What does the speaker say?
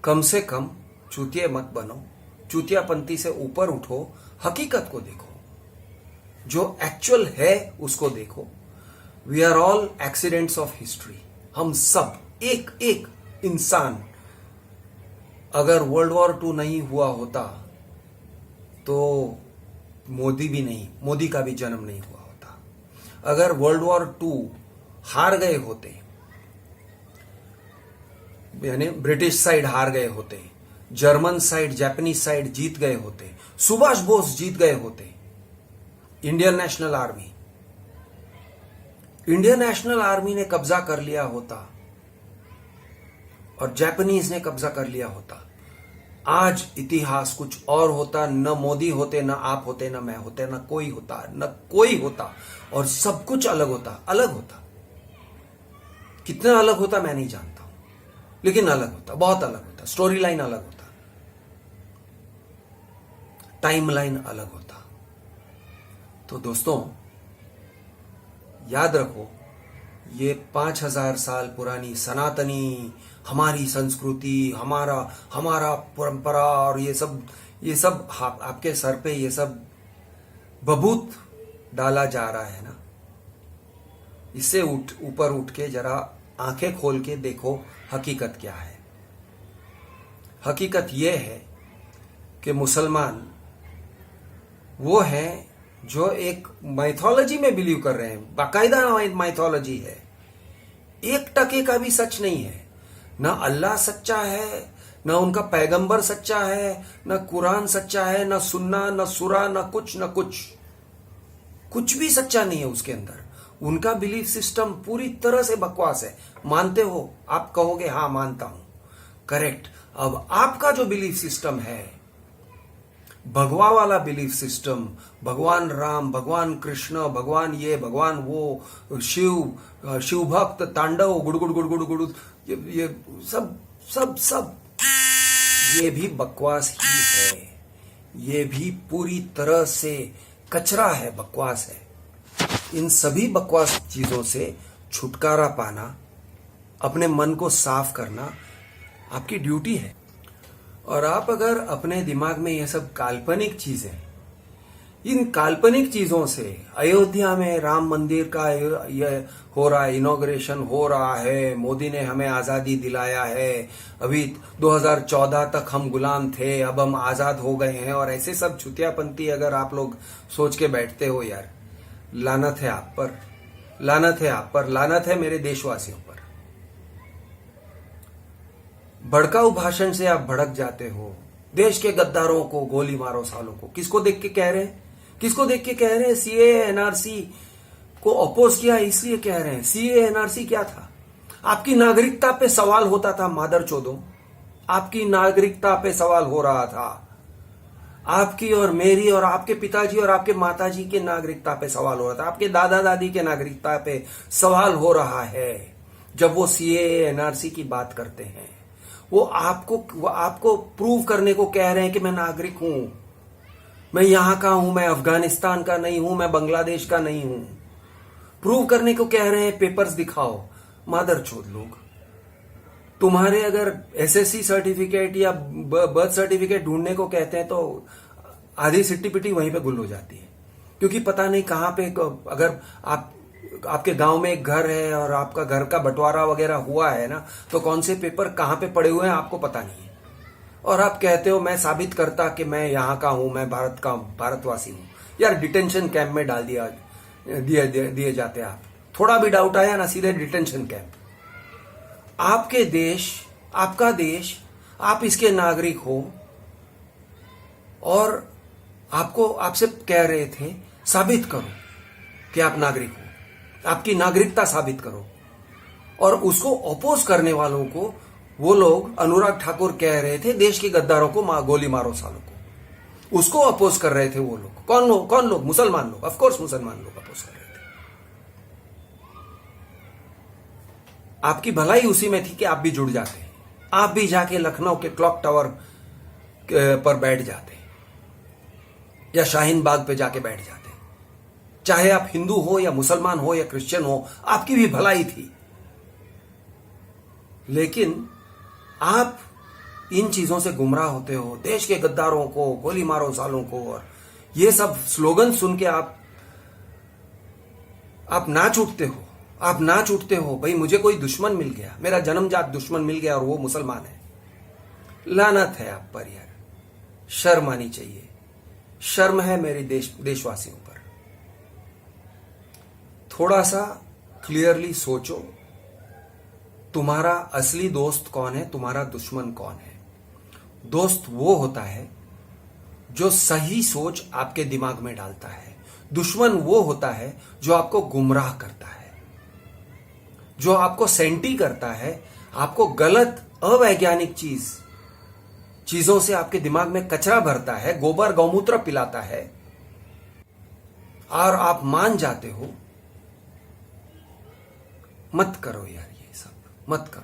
कम से कम चूतिया मत बनो, चूतियापंथी से ऊपर उठो, हकीकत को देखो, जो एक्चुअल है उसको देखो। We are all accidents of history. हम सब एक एक इंसान, अगर वर्ल्ड वॉर 2 नहीं हुआ होता तो मोदी भी नहीं, मोदी का भी जन्म नहीं हुआ होता। अगर वर्ल्ड वॉर 2 हार गए होते, यानी ब्रिटिश साइड हार गए होते, जर्मन साइड, जापानीज साइड जीत गए होते, सुभाष बोस जीत गए होते, इंडियन नेशनल आर्मी ने कब्जा कर लिया होता और जापानीज ने कब्जा कर लिया होता, आज इतिहास कुछ और होता। न मोदी होते, न आप होते, न मैं होते, न कोई होता और सब कुछ अलग होता। कितना अलग होता मैं नहीं जानता हूं, लेकिन अलग होता, बहुत अलग होता। स्टोरी लाइन अलग होता, टाइम लाइन अलग होता। तो दोस्तों याद रखो, ये 5000 साल पुरानी सनातनी हमारी संस्कृति, हमारा परंपरा और ये सब आपके सर पे ये सब बबूत डाला जा रहा है ना। इससे ऊपर उठ के जरा आंखें खोल के देखो हकीकत क्या है। हकीकत यह है कि मुसलमान वो हैं जो एक माइथोलॉजी में बिलीव कर रहे हैं, बाकायदा माइथोलॉजी है। 1% का भी सच नहीं है। ना अल्लाह सच्चा है, ना उनका पैगंबर सच्चा है, ना कुरान सच्चा है, ना सुन्ना, ना सुरा, ना कुछ भी सच्चा नहीं है उसके अंदर। उनका बिलीफ सिस्टम पूरी तरह से बकवास है। मानते हो? आप कहोगे हाँ मानता हूं, करेक्ट। अब आपका जो बिलीफ सिस्टम है, भगवा वाला बिलीफ सिस्टम, भगवान राम, भगवान कृष्ण, भगवान ये, भगवान वो, शिव भक्त, तांडव, गुड़, ये सब ये भी बकवास ही है। ये भी पूरी तरह से कचरा है, बकवास है। इन सभी बकवास चीजों से छुटकारा पाना, अपने मन को साफ करना आपकी ड्यूटी है। और आप अगर अपने दिमाग में ये सब काल्पनिक चीजें, इन काल्पनिक चीजों से, अयोध्या में राम मंदिर का ये हो रहा है, इनॉग्रेशन हो रहा है, मोदी ने हमें आजादी दिलाया है, अभी 2014 तक हम गुलाम थे, अब हम आजाद हो गए हैं, और ऐसे सब छुतियापंथी अगर आप लोग सोच के बैठते हो, यार लानत है आप पर, लानत है आप पर, लानत है मेरे देशवासियों पर। भड़काऊ भाषण से आप भड़क जाते हो। देश के गद्दारों को गोली मारो सालों को। किसको देख के कह रहे हैं? किसको देख के कह रहे हैं? सीए एनआरसी को अपोज किया इसलिए कह रहे हैं। सीए एनआरसी क्या था? आपकी नागरिकता पे सवाल होता था, मादरचोदों, आपकी नागरिकता पे सवाल हो रहा था। आपकी और मेरी और आपके पिताजी और आपके माताजी के नागरिकता पे सवाल हो रहा था। आपके दादा दादी के नागरिकता पे सवाल हो रहा है। जब वो सीए एनआरसी की बात करते हैं, वो आपको प्रूव करने को कह रहे हैं कि मैं नागरिक हूं, मैं यहां का हूं, मैं अफगानिस्तान का नहीं हूं, मैं बांग्लादेश का नहीं हूं। प्रूव करने को कह रहे हैं, पेपर्स दिखाओ। मादरचोद लोग, तुम्हारे अगर एसएससी सर्टिफिकेट या बर्थ सर्टिफिकेट ढूंढने को कहते हैं तो आधी सिट्टी पिट्टी वहीं पे गुल हो जाती है। क्योंकि पता नहीं कहां पे, अगर आपके गांव में एक घर है और आपका घर का बंटवारा वगैरह हुआ है ना, तो कौन से पेपर कहां पे पड़े हुए हैं आपको पता नहीं है। और आप कहते हो मैं साबित करता कि मैं यहां का हूं, मैं भारतवासी हूं। यार डिटेंशन कैंप में डाल दिए जाते हैं आप। थोड़ा भी डाउट आया ना, सीधे डिटेंशन कैंप। आपके देश, आपका देश, आप इसके नागरिक हो और आपसे कह रहे थे साबित करो कि आप नागरिक हो, आपकी नागरिकता साबित करो। और उसको अपोज करने वालों को वो लोग, अनुराग ठाकुर कह रहे थे देश के गद्दारों को गोली मारो सालों को। उसको अपोज कर रहे थे वो लोग। कौन लोग? मुसलमान लोग। ऑफ कोर्स मुसलमान लोग अपोज कर रहे थे। आपकी भलाई उसी में थी कि आप भी जुड़ जाते, आप भी जाके लखनऊ के क्लॉक टावर पर बैठ जाते या शाहीन बाग पे जाके बैठ जाते। चाहे आप हिंदू हो या मुसलमान हो या क्रिश्चियन हो, आपकी भी भलाई थी। लेकिन आप इन चीजों से गुमराह होते हो, देश के गद्दारों को गोली मारो सालों को, और ये सब स्लोगन सुन के आप नाच उठते हो। आप नाच उठते हो, भाई मुझे कोई दुश्मन मिल गया, मेरा जन्मजात दुश्मन मिल गया और वो मुसलमान है। लानत है आप पर यार, शर्म आनी चाहिए। शर्म है मेरे देशवासियों पर। थोड़ा सा क्लियरली सोचो, तुम्हारा असली दोस्त कौन है, तुम्हारा दुश्मन कौन है। दोस्त वो होता है जो सही सोच आपके दिमाग में डालता है। दुश्मन वो होता है जो आपको गुमराह करता है, जो आपको सेंटी करता है, आपको गलत अवैज्ञानिक चीजों से आपके दिमाग में कचरा भरता है, गोबर गौमूत्र पिलाता है, और आप मान जाते हो। मत करो यार, ये सब मत करो।